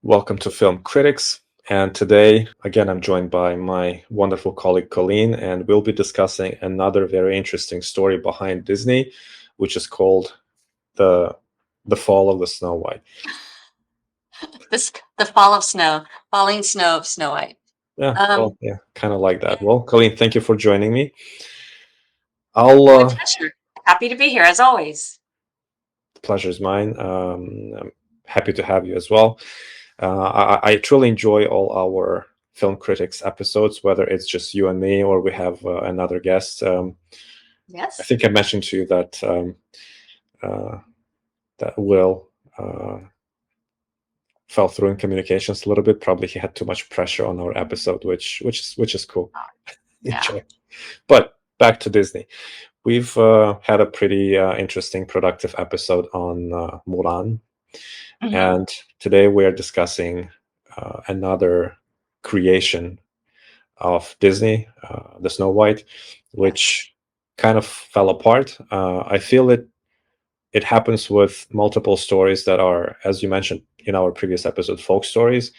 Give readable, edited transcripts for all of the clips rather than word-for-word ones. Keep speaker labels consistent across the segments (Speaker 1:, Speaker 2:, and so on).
Speaker 1: Welcome to Film Critics. And today, again, I'm joined by my wonderful colleague Colleen, and we'll be discussing another very interesting story behind Disney, which is called the Fall of the Snow White.
Speaker 2: The fall of snow, falling snow of Snow White.
Speaker 1: Yeah, kind of like that. Well, Colleen, thank you for joining me.
Speaker 2: My pleasure. Happy to be here as always.
Speaker 1: The pleasure is mine. I'm happy to have you as well. I truly enjoy all our Film Critics episodes, whether it's just you and me or we have another guest.
Speaker 2: Yes.
Speaker 1: I think I mentioned to you that that Will fell through in communications a little bit. Probably he had too much pressure on our episode, which is cool.
Speaker 2: Yeah.
Speaker 1: But back to Disney. We've had a pretty interesting, productive episode on Mulan. Mm-hmm. And today we are discussing another creation of Disney, the Snow White, which kind of fell apart. I feel it happens with multiple stories that are, as you mentioned in our previous episode, folk stories.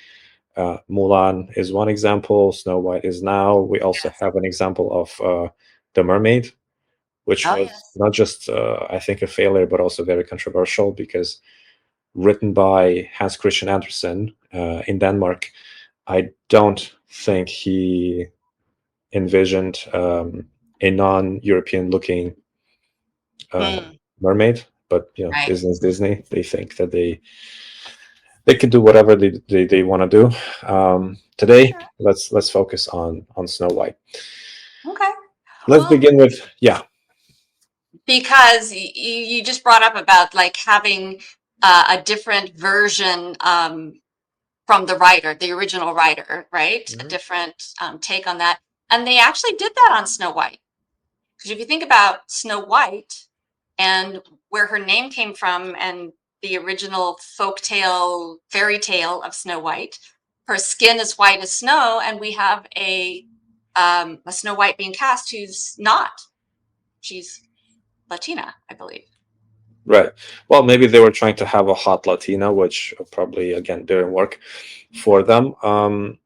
Speaker 1: Mulan is one example. Snow White is now. We also have an example of The Mermaid, which was not just, I think, a failure, but also very controversial because written by Hans Christian Andersen in Denmark, I don't think he envisioned a non-European looking mermaid. But Disney's Disney. They think that they can do whatever they want to do. Today, let's focus on Snow White.
Speaker 2: Okay.
Speaker 1: Let's begin with
Speaker 2: because you just brought up about like having a different version from the writer, the original writer, right? Mm-hmm. A different take on that. And they actually did that on Snow White. Because if you think about Snow White and where her name came from and the original folktale, fairy tale of Snow White, her skin is white as snow, and we have a Snow White being cast who's not. She's Latina, I believe.
Speaker 1: Right. Well, maybe they were trying to have a hot Latina, which probably, again, didn't work for them.
Speaker 2: Well,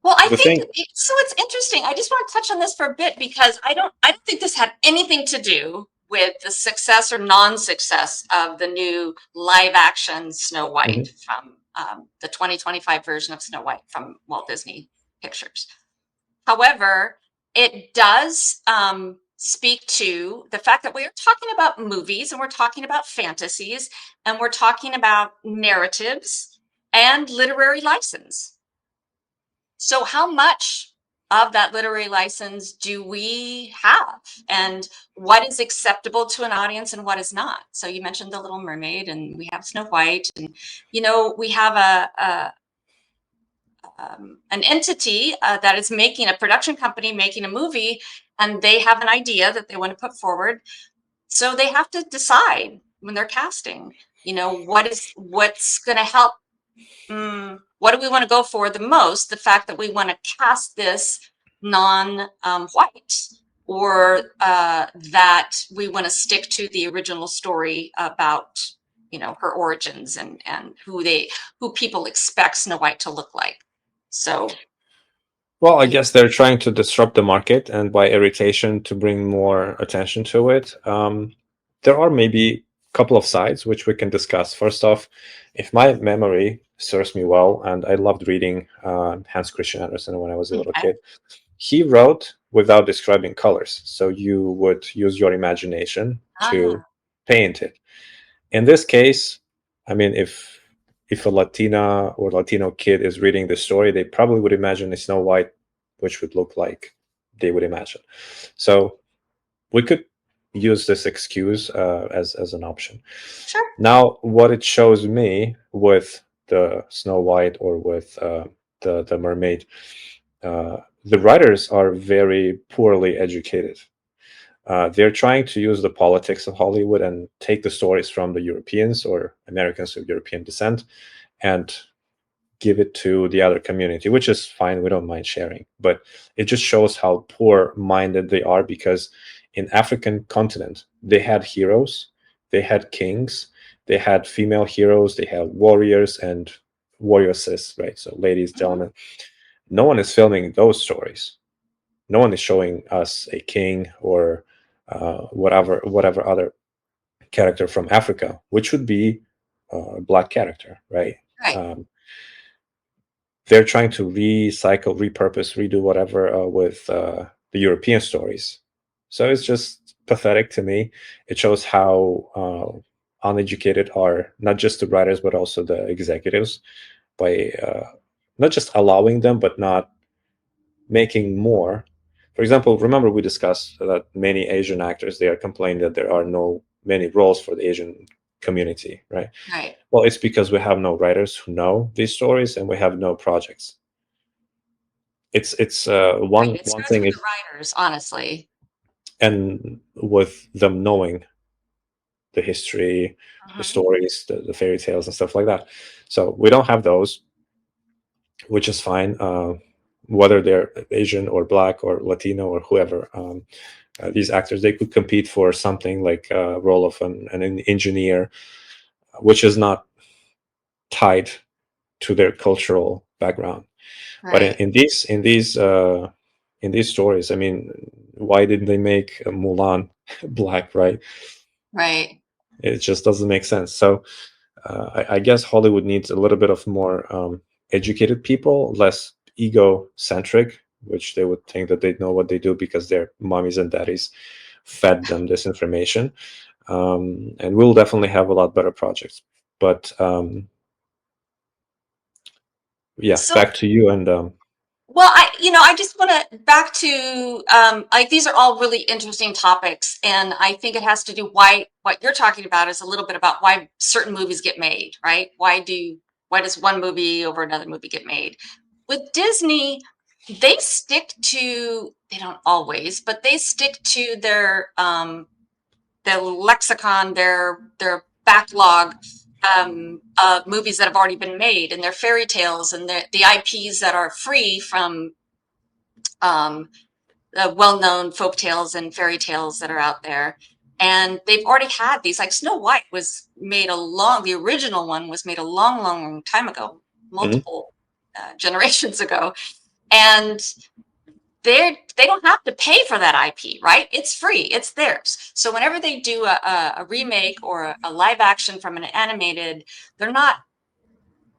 Speaker 2: I think so. It's interesting. I just want to touch on this for a bit because I don't think this had anything to do with the success or non-success of the new live-action Snow White from the 2025 version of Snow White from Walt Disney Pictures. However, it does speak to the fact that we are talking about movies and we're talking about fantasies and we're talking about narratives and literary license. So how much of that literary license do we have, and what is acceptable to an audience and what is not? So you mentioned The Little Mermaid, and we have Snow White, and we have an entity that is making a production company making a movie, and they have an idea that they want to put forward. So they have to decide when they're casting, what's going to help. What do we want to go for the most? The fact that we want to cast this non-white, or that we want to stick to the original story about, her origins and who people expect Snow White to look like. So,
Speaker 1: well, I guess they're trying to disrupt the market and by irritation to bring more attention to it. There are maybe a couple of sides which we can discuss. First off, if my memory serves me well, and I loved reading Hans Christian Andersen when I was a little kid, he wrote without describing colors. So you would use your imagination to paint it. In this case, I mean, if a Latina or Latino kid is reading the story, they probably would imagine a Snow White, which would look like they would imagine. So we could use this excuse as an option.
Speaker 2: Sure.
Speaker 1: Now, what it shows me with the Snow White or with the Mermaid, the writers are very poorly educated. They're trying to use the politics of Hollywood and take the stories from the Europeans or Americans of European descent and give it to the other community, which is fine. We don't mind sharing, but it just shows how poor-minded they are, because in African continent, they had heroes, they had kings, they had female heroes, they had warriors, and warriors, right? So ladies, gentlemen, no one is filming those stories. No one is showing us a king or whatever other character from Africa, which would be a black character, right?
Speaker 2: Right.
Speaker 1: They're trying to recycle, repurpose, redo whatever with the European stories. So it's just pathetic to me. It shows how uneducated are not just the writers, but also the executives by not just allowing them, but not making more. For example, remember we discussed that many Asian actors, they are complaining that there are no many roles for the Asian community, right?
Speaker 2: Right.
Speaker 1: Well, it's because we have no writers who know these stories, and we have no projects. It's one
Speaker 2: Right. It
Speaker 1: one
Speaker 2: starts
Speaker 1: thing
Speaker 2: with
Speaker 1: is,
Speaker 2: the writers, honestly.
Speaker 1: and with them knowing the history, the stories, the fairy tales, and stuff like that. So we don't have those, which is fine. Whether they're Asian or Black or Latino or whoever, these actors, they could compete for something like a role of an engineer, which is not tied to their cultural background. But
Speaker 2: Right.
Speaker 1: in these stories, I mean, why didn't they make Mulan black, right?
Speaker 2: Right.
Speaker 1: It just doesn't make sense. So I guess Hollywood needs a little bit of more educated people, less egocentric, which they would think that they know what they do because their mommies and daddies fed them this information. And we'll definitely have a lot better projects. But yeah,
Speaker 2: So,
Speaker 1: back to you. And
Speaker 2: well, I just want to back to like these are all really interesting topics, and I think it has to do why what you're talking about is a little bit about why certain movies get made, right? Why does one movie over another movie get made? With Disney, they don't always, but they stick to their lexicon, their backlog of movies that have already been made, and their fairy tales and the IPs that are free from um, the well-known folk tales and fairy tales that are out there. And they've already had these, like Snow White was made the original one was made a long, long, long time ago, multiple generations ago. And they don't have to pay for that IP, right? It's free, it's theirs. So whenever they do a remake or a live action from an animated, they're not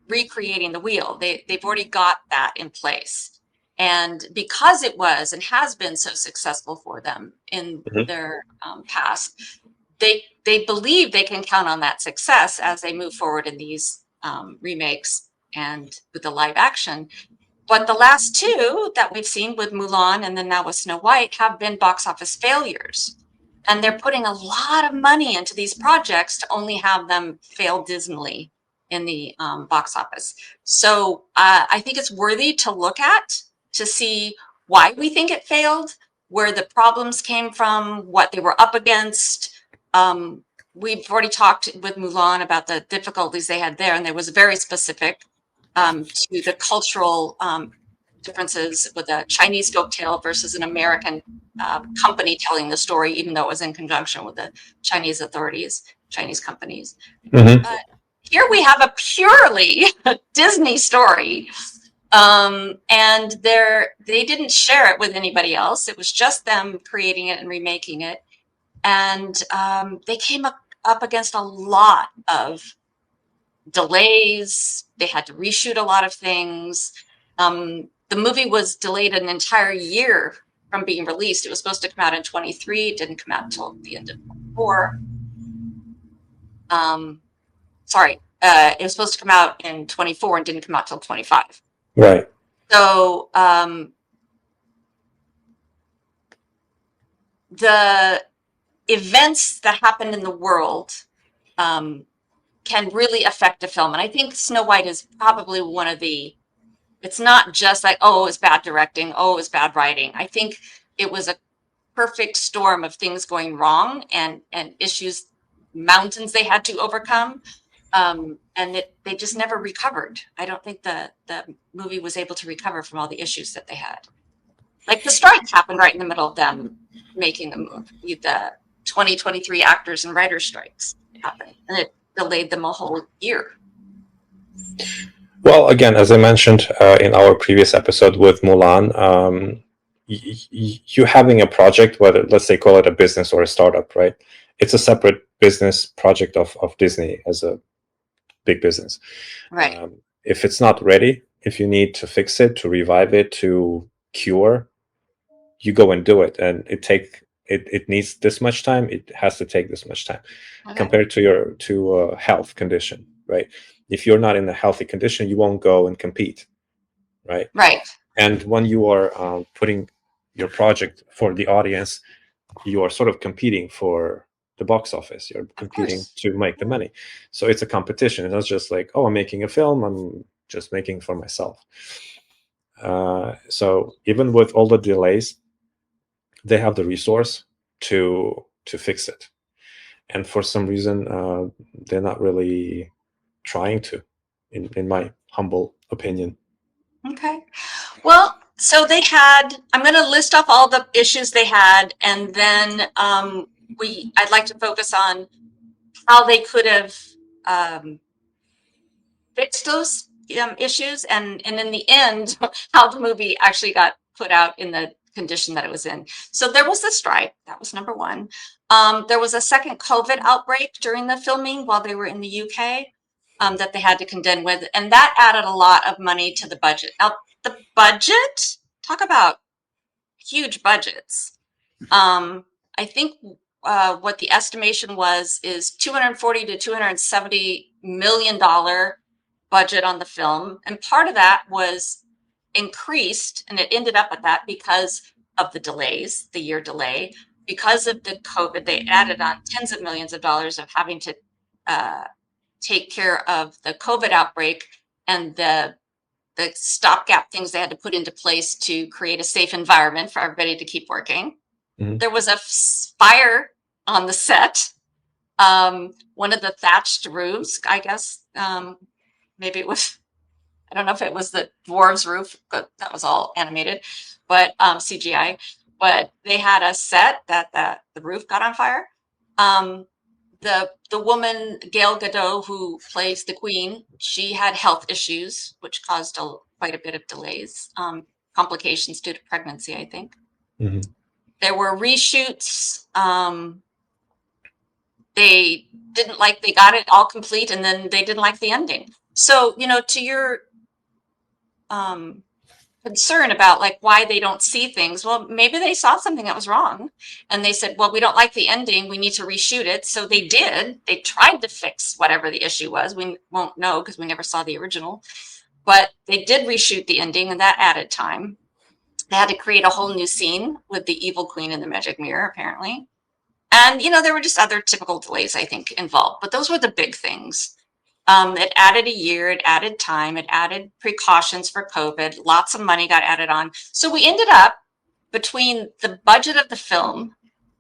Speaker 2: recreating the wheel. They've already got that in place. And because it was and has been so successful for them in their past, they believe they can count on that success as they move forward in these remakes and with the live action. But the last two that we've seen with Mulan and then now with Snow White have been box office failures. And they're putting a lot of money into these projects to only have them fail dismally in the box office. So I think it's worthy to look at to see why we think it failed, where the problems came from, what they were up against. We've already talked with Mulan about the difficulties they had there, and there was very specific to the cultural differences with a Chinese folktale versus an American company telling the story, even though it was in conjunction with the Chinese authorities, Chinese companies. Here we have a purely Disney story, and they didn't share it with anybody else. It was just them creating it and remaking it, and they came up against a lot of delays. They had to reshoot a lot of things. The movie was delayed an entire year from being released. It was supposed to come out in 23. It didn't come out until the end of 24. It was supposed to come out in 24 and didn't come out till 25.
Speaker 1: Right.
Speaker 2: So the events that happened in the world can really affect a film. And I think Snow White is probably one of it's not just like, oh, it was bad directing, oh, it was bad writing. I think it was a perfect storm of things going wrong and issues, mountains they had to overcome. And they just never recovered. I don't think the movie was able to recover from all the issues that they had. Like the strike happened right in the middle of them making the movie. The 2023 actors and writers strikes happened, and it delayed them a whole year.
Speaker 1: Well, again, as I mentioned in our previous episode with Mulan, you having a project, whether let's say call it a business or a startup, right? It's a separate business project of Disney as a big business.
Speaker 2: Right.
Speaker 1: If it's not ready, if you need to fix it, to revive it, to cure, you go and do it, and it needs this much time. It has to take this much time, compared to a health condition, right? If you're not in a healthy condition, you won't go and compete, right?
Speaker 2: Right.
Speaker 1: And when you are putting your project for the audience, you are sort of competing for the box office. You're competing to make the money. So it's a competition. It's not just like, oh, I'm making a film, I'm just making for myself. So even with all the delays, they have the resource to fix it. And for some reason, they're not really trying to, in my humble opinion.
Speaker 2: Okay. Well, so they had, I'm going to list off all the issues they had, and then I'd like to focus on how they could have fixed those issues, and in the end, how the movie actually got put out in the condition that it was in. So there was the strike. That was number one. There was a second COVID outbreak during the filming while they were in the UK that they had to contend with, and that added a lot of money to the budget. Now, the budget, talk about huge budgets. I think what the estimation was is $240 to $270 million budget on the film, and part of that was increased, and it ended up at that because of the delays, the year delay, because of the COVID. They added on tens of millions of dollars of having to take care of the COVID outbreak and the stopgap things they had to put into place to create a safe environment for everybody to keep working. Mm-hmm. There was a fire on the set. One of the thatched roofs, I guess, maybe it was, I don't know if it was the dwarves roof, but that was all animated, but CGI. But they had a set that the roof got on fire. The woman, Gal Gadot, who plays the queen, she had health issues, which caused quite a bit of delays, complications due to pregnancy, I think. Mm-hmm. There were reshoots. They didn't like, they got it all complete, and then they didn't like the ending. So, to your concern about like why they don't see things, well, maybe they saw something that was wrong and they said, well, we don't like the ending, we need to reshoot it. So they tried to fix whatever the issue was. We won't know because we never saw the original, but they did reshoot the ending, and that added time. They had to create a whole new scene with the evil queen in the magic mirror, apparently. And, there were just other typical delays, I think, involved, but those were the big things. It added a year, it added time, it added precautions for COVID, lots of money got added on. So we ended up, between the budget of the film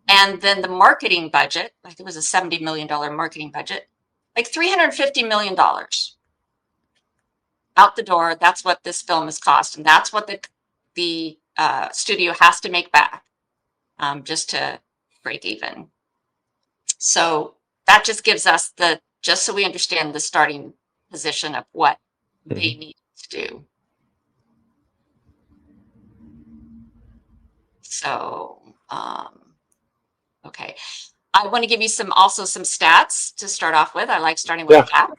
Speaker 2: and then the marketing budget, like it was a $70 million marketing budget, like $350 million out the door. That's what this film has cost, and that's what the studio has to make back just to break even. So that just gives us just so we understand the starting position of what they need to do. So, okay. I want to give you some stats to start off with. I like starting with that.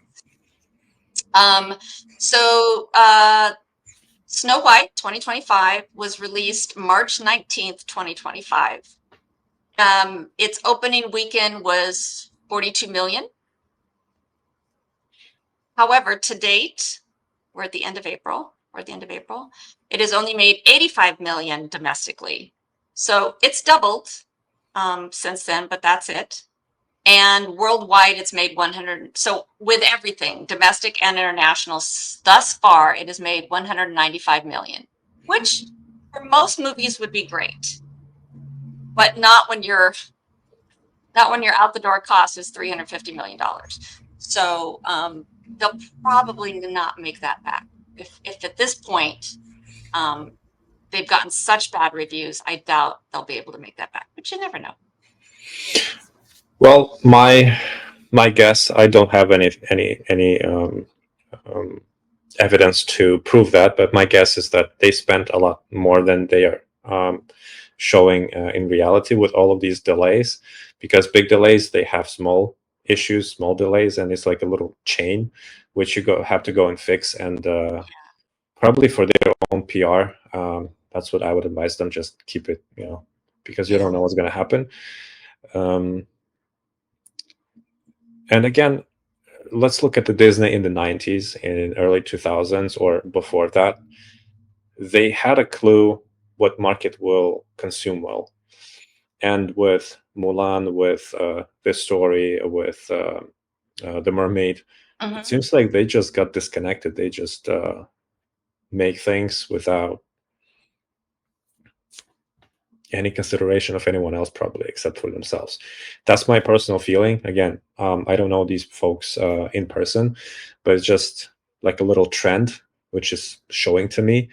Speaker 2: So Snow White 2025 was released March 19th, 2025. Its opening weekend was 42 million. However, to date, we're at the end of April. It has only made 85 million domestically. So it's doubled since then, but that's it. And worldwide, it's made 100. So with everything, domestic and international, thus far, it has made 195 million, which for most movies would be great, but not when your out the door cost is $350 million. So they'll probably not make that back. If at this point they've gotten such bad reviews, I doubt they'll be able to make that back, but you never know.
Speaker 1: Well, my guess, I don't have any evidence to prove that, but my guess is that they spent a lot more than they are showing in reality with all of these delays, because big delays, they have small issues, small delays, and it's like a little chain which you have to go and fix, and probably for their own PR, that's what I would advise them. Just keep it, because you don't know what's going to happen. And again, let's look at the Disney in the 90s, in early 2000s, or before that. They had a clue what market will consume well. And with Mulan, with this story, with The Mermaid, it seems like they just got disconnected. They just make things without any consideration of anyone else, probably, except for themselves. That's my personal feeling. Again, I don't know these folks in person, but it's just like a little trend which is showing to me.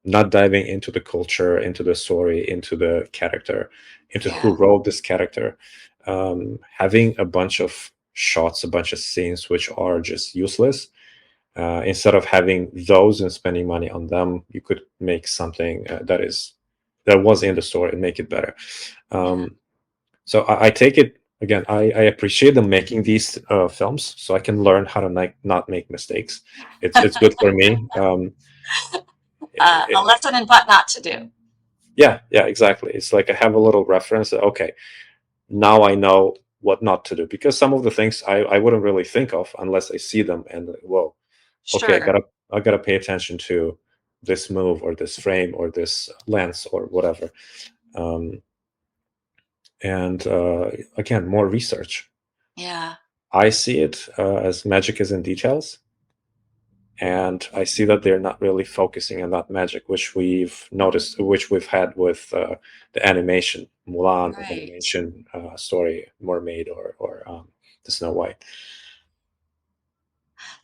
Speaker 1: Not diving into the culture, into the story, into the character, into who wrote this character. Having a bunch of shots, a bunch of scenes which are just useless. Instead of having those and spending money on them, you could make something that was in the story and make it better. So I take it, again, I appreciate them making these films so I can learn how to not make mistakes. It's good for me.
Speaker 2: A lesson in what not to do.
Speaker 1: Yeah, exactly. It's like I have a little reference. Okay, now I know what not to do, because some of the things I wouldn't really think of unless I see them, and whoa, okay, I gotta pay attention to this move or this frame or this lens or whatever. And again, more research.
Speaker 2: Yeah,
Speaker 1: I see it as magic is in details. And I see that they're not really focusing on that magic, which we've noticed, which we've had with the animation, Mulan, animation story, Mermaid, or the Snow White.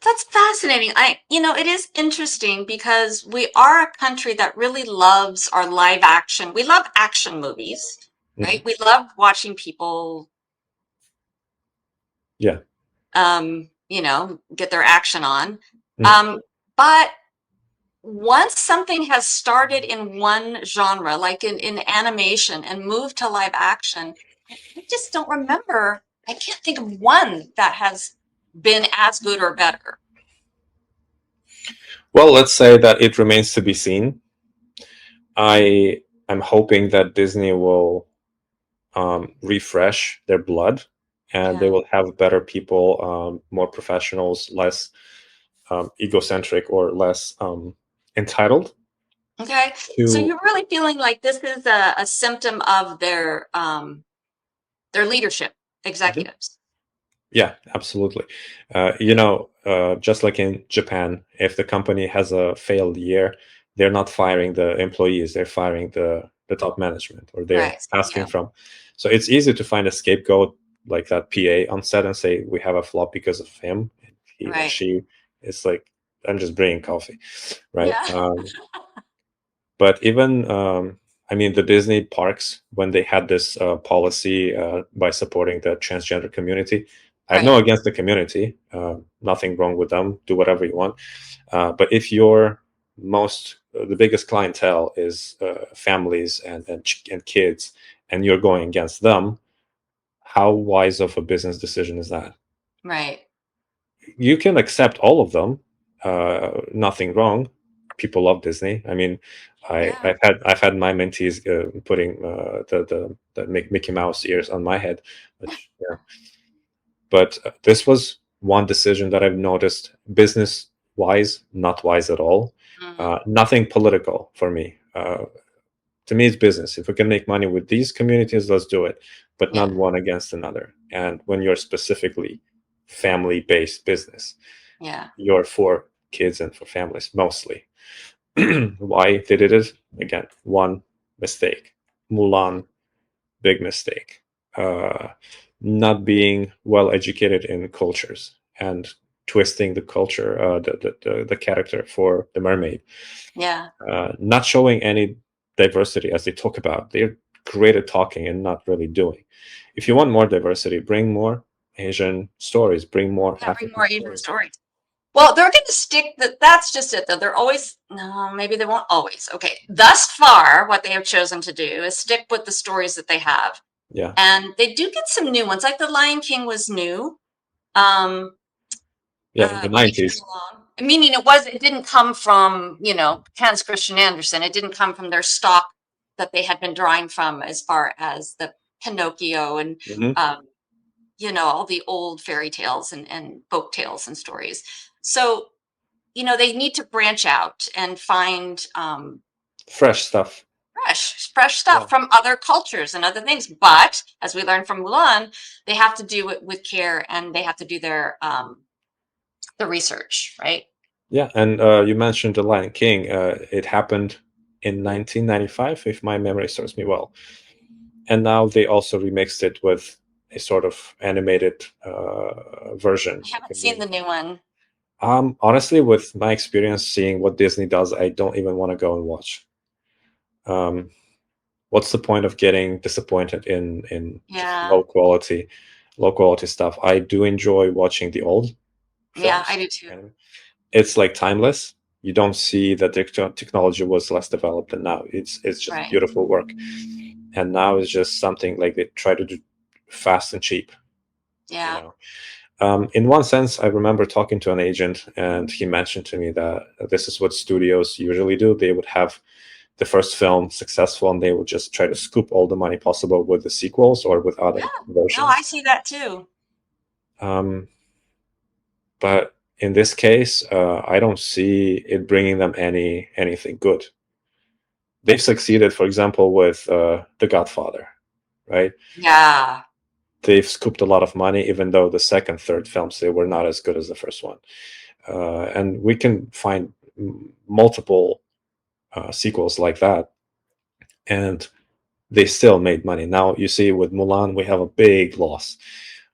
Speaker 2: That's fascinating. It is interesting because we are a country that really loves our live action. We love action movies, right? We love watching people, get their action on. But once something has started in one genre, like in animation, and moved to live action, I just don't remember. I can't think of one that has been as good or better.
Speaker 1: Well, let's say that it remains to be seen. I'm hoping that Disney will refresh their blood, and they will have better people, more professionals, less egocentric or less entitled.
Speaker 2: Okay, so you're really feeling like this is a symptom of their leadership executives.
Speaker 1: Yeah, absolutely. Just like in Japan, if the company has a failed year, they're not firing the employees, they're firing the top management, or they're asking from. So it's easy to find a scapegoat like that PA on set and say, we have a flop because of him. He or she is like, I'm just bringing coffee, right? But even, the Disney parks, when they had this policy by supporting the transgender community, I have no against the community, nothing wrong with them, do whatever you want. But if the biggest clientele is families and kids, and you're going against them, how wise of a business decision is that?
Speaker 2: Right.
Speaker 1: You can accept all of them, nothing wrong. People love Disney. I've had my mentees putting the Mickey Mouse ears on my head, which, but this was one decision that I've noticed, business wise, not wise at all. Nothing political for me. To me, it's business. If we can make money with these communities, let's do it, but not one against another. And when you're specifically family-based business, you're for kids and for families mostly. Why they did it? Again, one mistake. Mulan, big mistake. Not being well educated in cultures and twisting the culture, the character for the mermaid. Not showing any diversity, as they talk about. They're great at talking and not really doing. If you want more diversity, bring more Asian stories, bring more African
Speaker 2: Asian stories. Well, they're going to stick that. That's just it, though. They're always, no, maybe they won't always. Okay. Thus far, what they have chosen to do is stick with the stories that they have.
Speaker 1: Yeah.
Speaker 2: And they do get some new ones, like The Lion King was new.
Speaker 1: Yeah, in the 90s.
Speaker 2: Meaning it didn't come from, Hans Christian Andersen. It didn't come from their stock that they had been drawing from as far as the Pinocchio and, all the old fairy tales and folk tales and stories. So, they need to branch out and find
Speaker 1: fresh stuff.
Speaker 2: Fresh stuff from other cultures and other things. But as we learned from Mulan, they have to do it with care, and they have to do their the research, right?
Speaker 1: Yeah, and you mentioned The Lion King. It happened in 1995, if my memory serves me well. And now they also remixed it with a sort of animated version.
Speaker 2: I haven't seen the new one.
Speaker 1: Honestly, with my experience seeing what Disney does, I don't even want to go and watch. What's the point of getting disappointed in low quality stuff? I do enjoy watching the old films.
Speaker 2: Yeah, I do too.
Speaker 1: It's like timeless. You don't see that the technology was less developed than now. It's just beautiful work. And now it's just something like they try to do fast and cheap.
Speaker 2: Yeah.
Speaker 1: In one sense, I remember talking to an agent, and he mentioned to me that this is what studios usually do. They would have the first film successful, and they would just try to scoop all the money possible with the sequels or with other versions.
Speaker 2: No, I see that too.
Speaker 1: But in this case, I don't see it bringing them anything good. They've succeeded, for example, with The Godfather, right?
Speaker 2: Yeah.
Speaker 1: They've scooped a lot of money, even though the second, third films, they were not as good as the first one. And we can find multiple sequels like that, and they still made money. Now, you see, with Mulan, we have a big loss.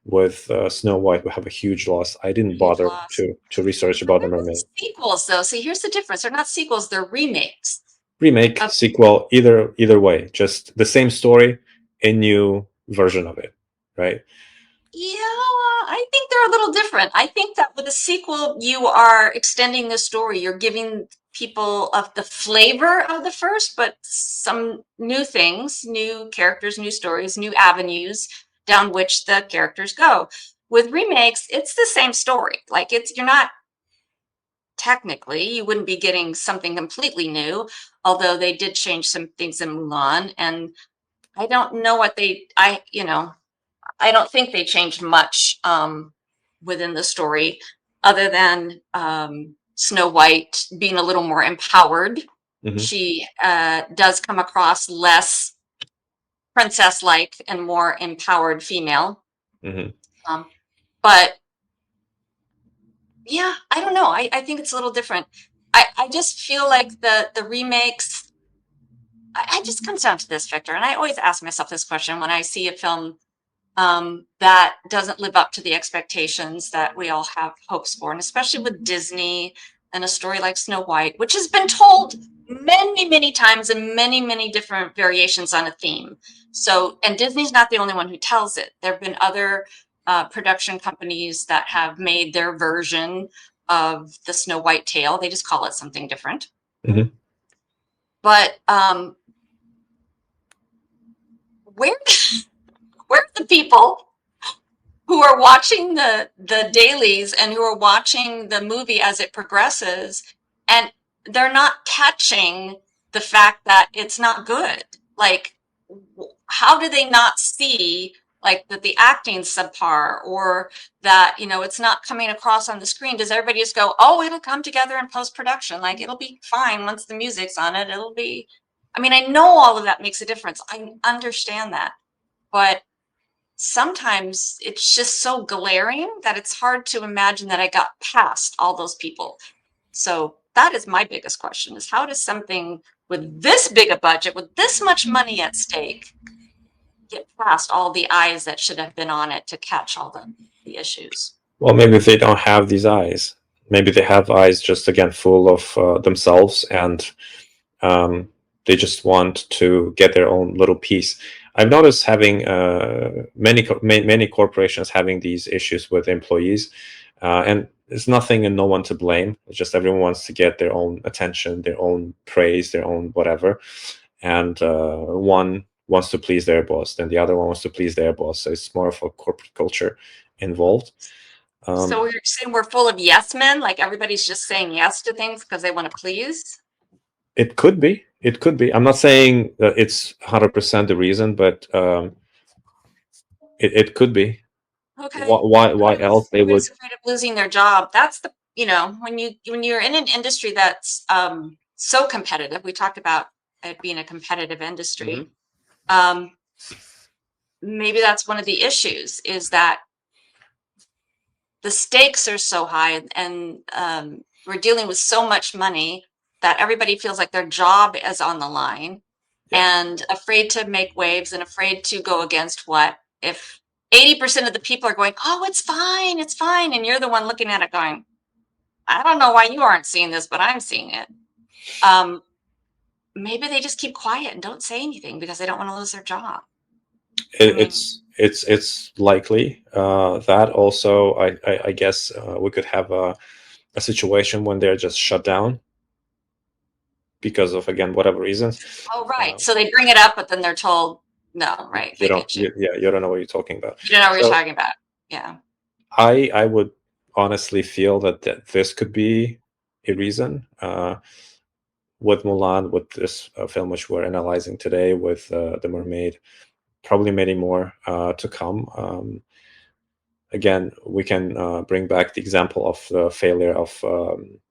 Speaker 1: With Snow White, we have a huge loss. I didn't bother to research about the mermaid.
Speaker 2: Sequels, though. See, here's the difference. They're not sequels, they're remakes.
Speaker 1: Remake, sequel, either way. Just the same story, a new version of it, right?
Speaker 2: Yeah, I think they're a little different. I think that with a sequel, you are extending the story. You're giving people of the flavor of the first, but some new things, new characters, new stories, new avenues down which the characters go. With remakes, it's the same story. Like you're not technically, you wouldn't be getting something completely new, although they did change some things in Mulan. And I don't know what I don't think they changed much within the story, other than Snow White being a little more empowered. She does come across less princess-like and more empowered female. But yeah, I don't know. I think it's a little different. I just feel like the remakes, I just comes down to this, Victor, and I always ask myself this question when I see a film that doesn't live up to the expectations that we all have hopes for, and especially with Disney and a story like Snow White, which has been told many, many times in many, many different variations on a theme. So, and Disney's not the only one who tells it. There have been other production companies that have made their version of the Snow White tale. They just call it something different. But where are the people who are watching the dailies and who are watching the movie as it progresses, and they're not catching the fact that it's not good? Like, how do they not see like that the acting's subpar, or that, it's not coming across on the screen? Does everybody just go, oh, it'll come together in post-production, like it'll be fine once the music's on it, it'll be, I mean, I know all of that makes a difference. I understand that. But sometimes it's just so glaring that it's hard to imagine that I got past all those people. So that is my biggest question, is how does something with this big a budget, with this much money at stake, get past all the eyes that should have been on it to catch all the issues?
Speaker 1: Well, maybe they don't have these eyes. Maybe they have eyes just, again, full of themselves, and they just want to get their own little piece. I've noticed having many corporations having these issues with employees, and there's nothing and no one to blame. It's just everyone wants to get their own attention, their own praise, their own whatever. And one wants to please their boss, then the other one wants to please their boss. So it's more of a corporate culture involved.
Speaker 2: So you're saying we're full of yes men, like everybody's just saying yes to things because they want to please?
Speaker 1: It could be. It could be. I'm not saying that it's 100% the reason, but it could be.
Speaker 2: Okay.
Speaker 1: Why else they would?
Speaker 2: Everybody's afraid of losing their job. That's the, when you're in an industry that's so competitive. We talked about it being a competitive industry. Maybe that's one of the issues, is that the stakes are so high, and we're dealing with so much money that everybody feels like their job is on the line, and afraid to make waves and afraid to go against what if 80% of the people are going, oh, it's fine. And you're the one looking at it going, I don't know why you aren't seeing this, but I'm seeing it. Maybe they just keep quiet and don't say anything because they don't want to lose their job.
Speaker 1: It's likely that also, I guess we could have a situation when they're just shut down because of, again, whatever reasons.
Speaker 2: Oh, right. So they bring it up, but then they're told, no, right?
Speaker 1: You don't know what you're talking about.
Speaker 2: You don't know what you're talking about. Yeah.
Speaker 1: I would honestly feel that this could be a reason. With Mulan, with this film which we're analyzing today, with The Mermaid, probably many more to come. Again, we can bring back the example of the failure of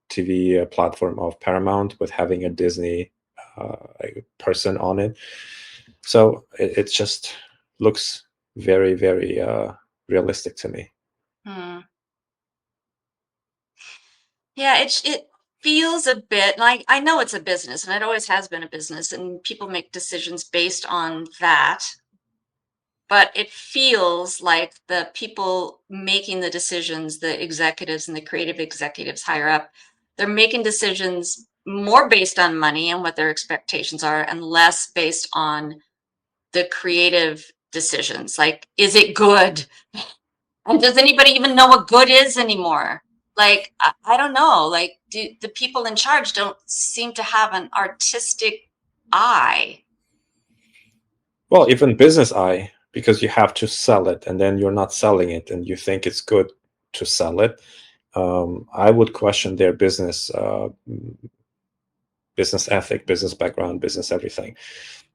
Speaker 1: TV platform of Paramount with having a Disney person on it. So it just looks very, very realistic to me.
Speaker 2: Yeah, it feels a bit like, I know it's a business, and it always has been a business, and people make decisions based on that. But it feels like the people making the decisions, the executives and the creative executives higher up, they're making decisions more based on money and what their expectations are, and less based on the creative decisions. Like, is it good? And does anybody even know what good is anymore? Like, I don't know. Like, the people in charge don't seem to have an artistic eye.
Speaker 1: Well, even business eye, because you have to sell it, and then you're not selling it, and you think it's good to sell it. I would question their business ethic, business background, business everything.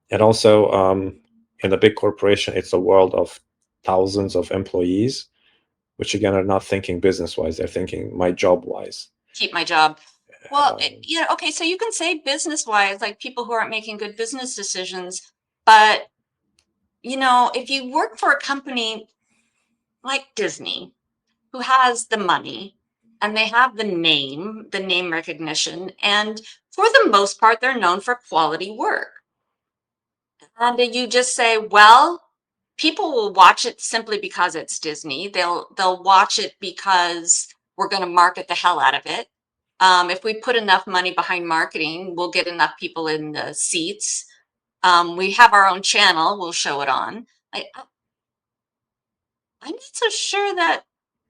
Speaker 1: And also, in a big corporation, it's a world of thousands of employees, which again are not thinking business wise, they're thinking my job wise.
Speaker 2: Keep my job. Well, okay, so you can say business wise, like people who aren't making good business decisions, but if you work for a company like Disney, who has the money and they have the name recognition, and for the most part, they're known for quality work. And you just say, well, people will watch it simply because it's Disney. They'll watch it because we're going to market the hell out of it. If we put enough money behind marketing, we'll get enough people in the seats. We have our own channel, we'll show it on. I'm not so sure that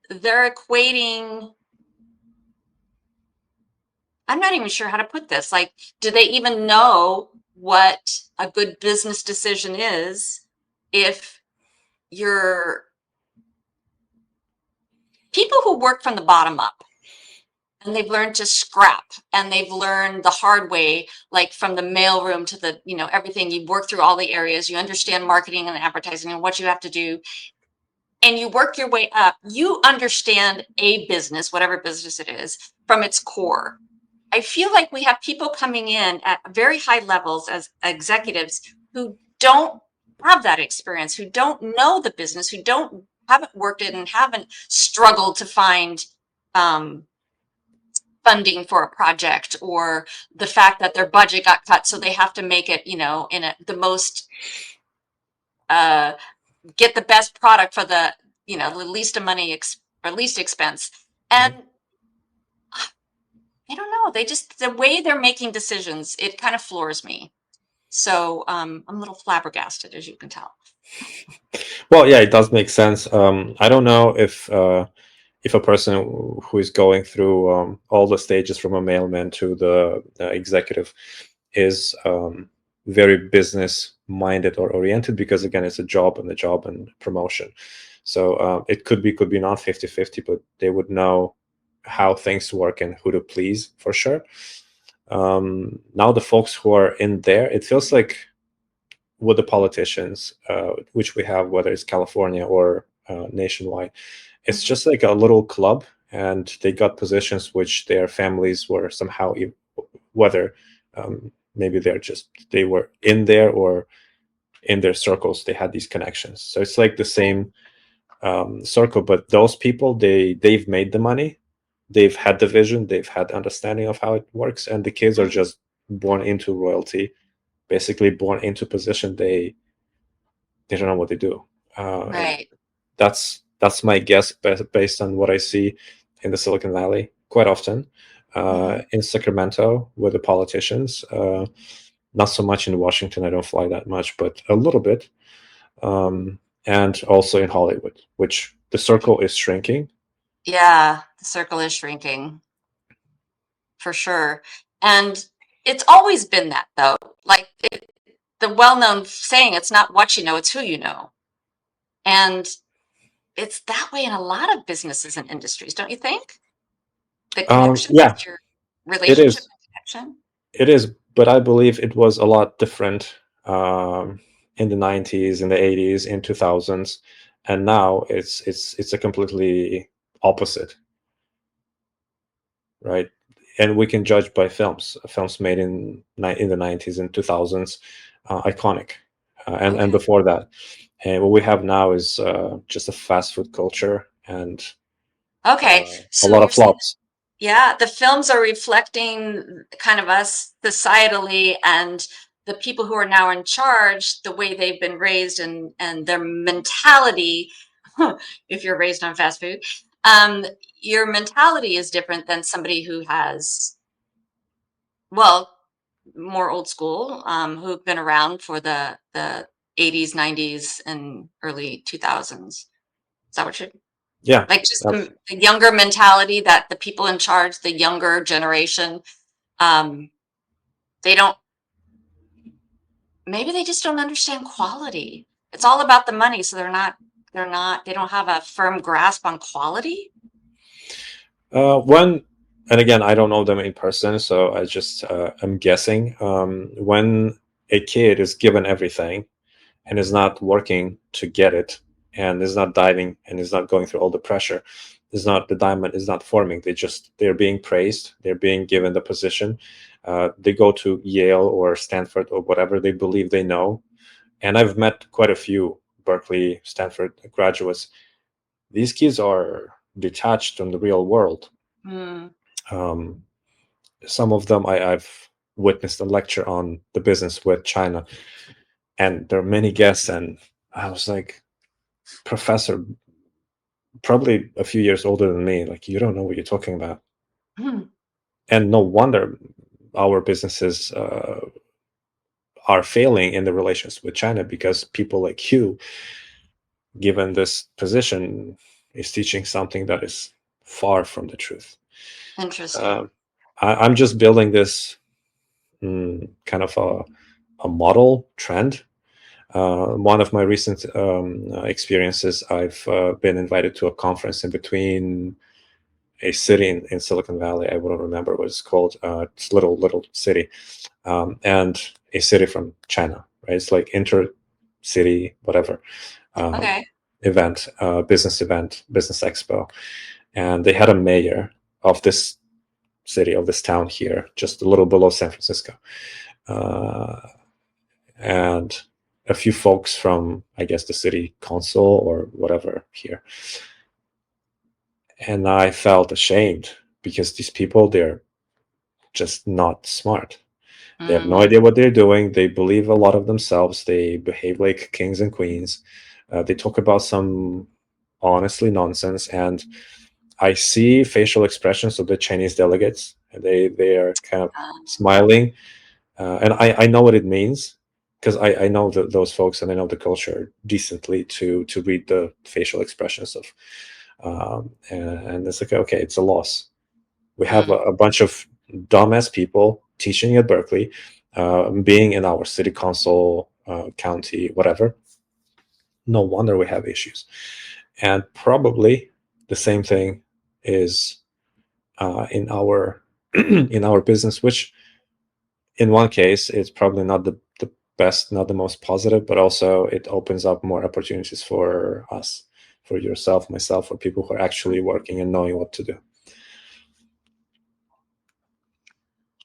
Speaker 2: they're equating. I'm not even sure how to put this. Like, do they even know what a good business decision is if you're people who work from the bottom up and they've learned to scrap, and they've learned the hard way, like from the mailroom to the, everything. You work through all the areas, you understand marketing and advertising and what you have to do, and you work your way up. You understand a business, whatever business it is, from its core. I feel like we have people coming in at very high levels as executives who don't have that experience, who don't know the business, who haven't worked it and haven't struggled to find funding for a project, or the fact that their budget got cut, so they have to make it, in the most get the best product for the least of money or least expense. And I don't know, the way they're making decisions, it kind of floors me. So I'm a little flabbergasted, as you can tell.
Speaker 1: Well, yeah, it does make sense. I don't know if if a person who is going through all the stages from a mailman to the executive is very business minded or oriented, because again, it's a job and promotion. So it could be not 50-50, but they would know how things work and who to please for sure. Now the folks who are in there, it feels like with the politicians, which we have, whether it's California or nationwide, it's just like a little club, and they got positions which their families were somehow, whether maybe they were in there or in their circles, they had these connections. So it's like the same circle, but those people, they've made the money, they've had the vision, they've had understanding of how it works, and the kids are just born into royalty, basically born into position. They don't know what they do.
Speaker 2: Right.
Speaker 1: That's my guess, based on what I see in the Silicon Valley quite often. In Sacramento with the politicians, not so much in Washington. I don't fly that much, but a little bit. And also in Hollywood, which the circle is shrinking.
Speaker 2: Yeah, the circle is shrinking for sure. And it's always been that, though. Like the well-known saying, it's not what you know, it's who you know. And it's that way in a lot of businesses and industries, don't you think? The connection,
Speaker 1: Yeah,
Speaker 2: your
Speaker 1: it
Speaker 2: relationship
Speaker 1: is.
Speaker 2: and connection.
Speaker 1: It is, but I believe it was a lot different in the 90s, in the 80s, in 2000s, and now it's a completely opposite, right? And we can judge by films made in the 90s and 2000s, iconic, and before that. And what we have now is just a fast food culture and
Speaker 2: Okay,
Speaker 1: a
Speaker 2: so
Speaker 1: lot
Speaker 2: you're
Speaker 1: of
Speaker 2: saying,
Speaker 1: flops.
Speaker 2: yeah, the films are reflecting kind of us societally, and the people who are now in charge, the way they've been raised, and their mentality. If you're raised on fast food, um, your mentality is different than somebody who has, well, more old school, who've been around for the 80s, 90s, and early 2000s. Is that what you're
Speaker 1: Yeah,
Speaker 2: like? Just
Speaker 1: that's,
Speaker 2: the younger mentality that the people in charge, the younger generation, um, they don't. Maybe they just don't understand quality. It's all about the money, so they're not. They're not. They don't have a firm grasp on quality.
Speaker 1: when, and again, I don't know them in person, so I just am guessing. When a kid is given everything and is not working to get it, and is not diving, and is not going through all the pressure, is not, the diamond is not forming. They're being praised, they're being given the position. They go to Yale or Stanford or whatever they believe they know. And I've met quite a few Berkeley, Stanford graduates. These kids are detached from the real world. Um, some of them I've witnessed a lecture on the business with China, and there are many guests, and I was like, professor, probably a few years older than me, like, you don't know what you're talking about. And no wonder our businesses are failing in the relations with China, because people like you, given this position, is teaching something that is far from the truth.
Speaker 2: Interesting.
Speaker 1: I'm just building this kind of a model trend. One of my recent experiences, I've been invited to a conference in between a city in Silicon Valley. I wouldn't remember what it's called. It's little city, and a city from China. Right? It's like inter-city, whatever.
Speaker 2: Okay.
Speaker 1: Event, business expo, and they had a mayor of this city, of this town here, just a little below San Francisco, and a few folks from, I guess, the city council or whatever here. And I felt ashamed, because these people, they're just not smart. They have no idea what they're doing. They believe a lot of themselves. They behave like kings and queens. They talk about some honestly nonsense. And I see facial expressions of the Chinese delegates. And they are kind of smiling. And I know what it means, because I know those folks, and I know the culture decently to read the facial expressions And it's like, okay, it's a loss. We have a bunch of dumbass people teaching at Berkeley, being in our city council, county, whatever. No wonder we have issues. And probably the same thing is in our in our business, which in one case it's probably not the best, not the most positive, but also it opens up more opportunities for us, for yourself, myself, for people who are actually working and knowing what to do.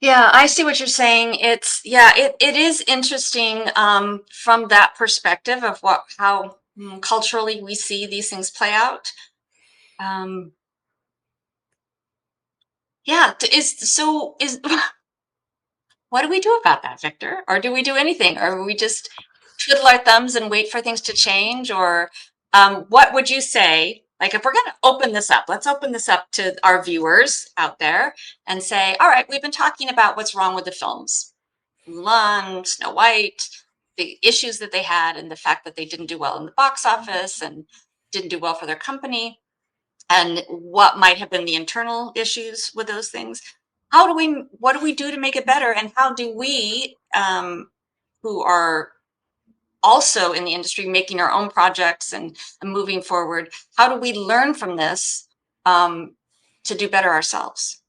Speaker 2: Yeah, I see what you're saying. It is interesting from that perspective of how culturally we see these things play out. Yeah, is what do we do about that, Victor? Or do we do anything? Or we just twiddle our thumbs and wait for things to change? Or what would you say? Like, if we're going to open this up, let's open this up to our viewers out there and say, all right, we've been talking about what's wrong with the films. Mulan, Snow White, the issues that they had, and the fact that they didn't do well in the box office and didn't do well for their company, and what might have been the internal issues with those things. What do we do to make it better? And how do we, who are also in the industry, making our own projects and moving forward, how do we learn from this to do better ourselves?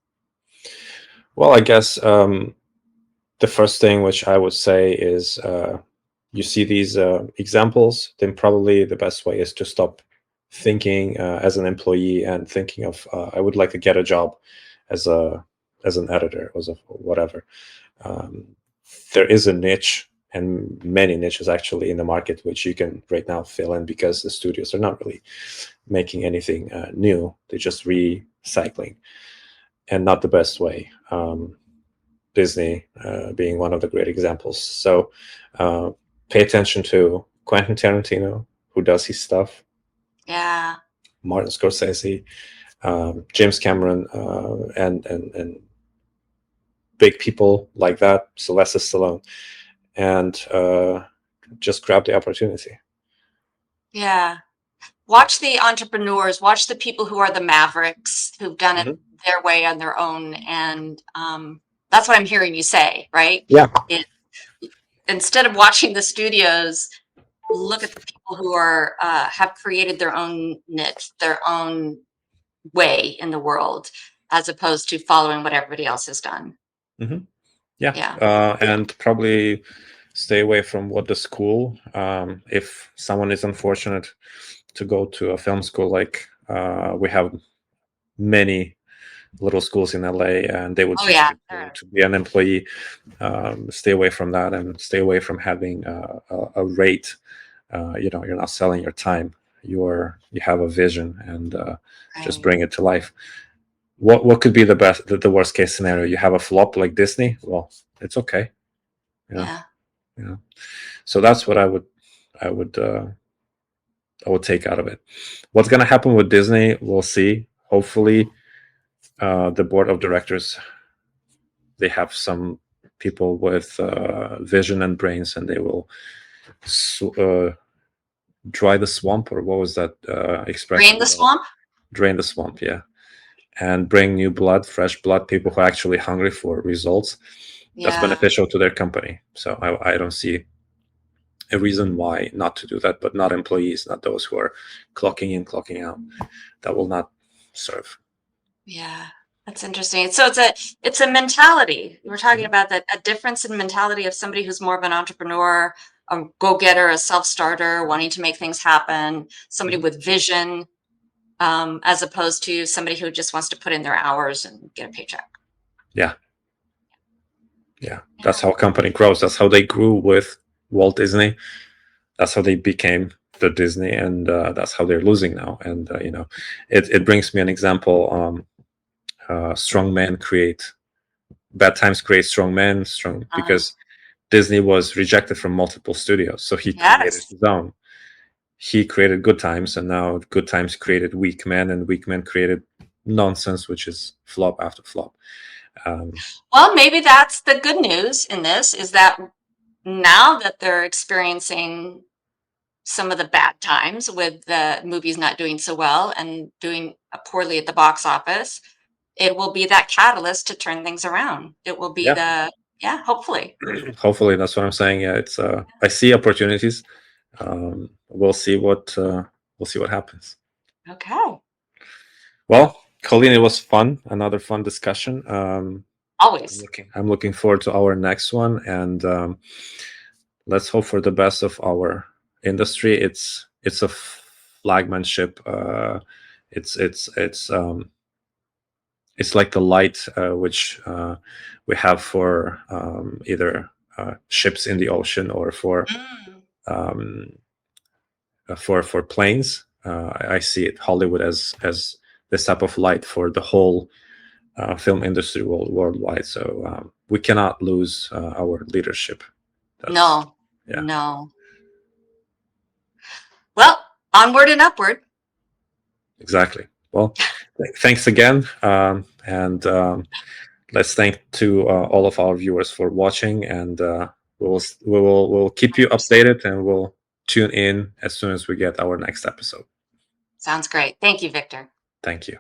Speaker 1: Well, I guess the first thing which I would say is you see these examples, then probably the best way is to stop thinking as an employee and thinking of I would like to get a job as an editor or whatever. There is a niche, and many niches actually in the market, which you can right now fill in, because the studios are not really making anything new. They're just recycling, and not the best way. Disney being one of the great examples. So pay attention to Quentin Tarantino, who does his stuff.
Speaker 2: Yeah.
Speaker 1: Martin Scorsese, James Cameron, and big people like that, Sylvester Stallone, and just grab the opportunity.
Speaker 2: Yeah. Watch the entrepreneurs, watch the people who are the mavericks, who've done it their way on their own. And that's what I'm hearing you say, right?
Speaker 1: Yeah.
Speaker 2: Instead of watching the studios, look at the people who are have created their own niche, their own way in the world, as opposed to following what everybody else has done.
Speaker 1: Yeah. And probably stay away from what the school, if someone is unfortunate to go to a film school, like we have many little schools in LA, and they would teach you to be an employee. Stay away from that, and stay away from having a rate. You're not selling your time. You have a vision, and just bring it to life. What could be the worst case scenario? You have a flop like Disney. Well, it's okay. Yeah. So that's what I would take out of it. What's going to happen with Disney, we'll see. Hopefully, the board of directors, they have some people with vision and brains, and they will dry the swamp, or what was that expression?
Speaker 2: Drain the swamp?
Speaker 1: Drain the swamp, yeah. And bring new blood, fresh blood, people who are actually hungry for results. That's beneficial to their company. So I don't see a reason why not to do that, but not employees, not those who are clocking in, clocking out. That will not serve.
Speaker 2: Yeah, that's interesting. So it's a mentality. We're talking about a difference in mentality of somebody who's more of an entrepreneur, a go-getter, a self-starter, wanting to make things happen, somebody with vision, as opposed to somebody who just wants to put in their hours and get a paycheck.
Speaker 1: Yeah. That's how a company grows. That's how they grew with Walt Disney. That's how they became the Disney, and that's how they're losing now. And it brings me an example. Strong men create bad times, create strong men. Because Disney was rejected from multiple studios, so he created his own. He created good times, and now good times created weak men, and weak men created nonsense, which is flop after flop.
Speaker 2: Well, maybe that's the good news in this, is that now that they're experiencing some of the bad times with the movies not doing so well and doing poorly at the box office, it will be that catalyst to turn things around. It will be hopefully.
Speaker 1: Hopefully, that's what I'm saying. Yeah, it's I see opportunities. We'll see what happens.
Speaker 2: Okay.
Speaker 1: Well, Colleen, it was fun. Another fun discussion.
Speaker 2: Always.
Speaker 1: I'm looking forward to our next one, and let's hope for the best of our industry. It's a flagmanship. It's like the light which we have for either ships in the ocean or for planes. I see it, Hollywood, as this type of light for the whole film industry worldwide. So we cannot lose our leadership.
Speaker 2: No. Well, onward and upward.
Speaker 1: Exactly. Well, thanks again, and let's thank to all of our viewers for watching, and we'll keep you updated, and we'll tune in as soon as we get our next episode.
Speaker 2: Sounds great. Thank you, Victor.
Speaker 1: Thank you.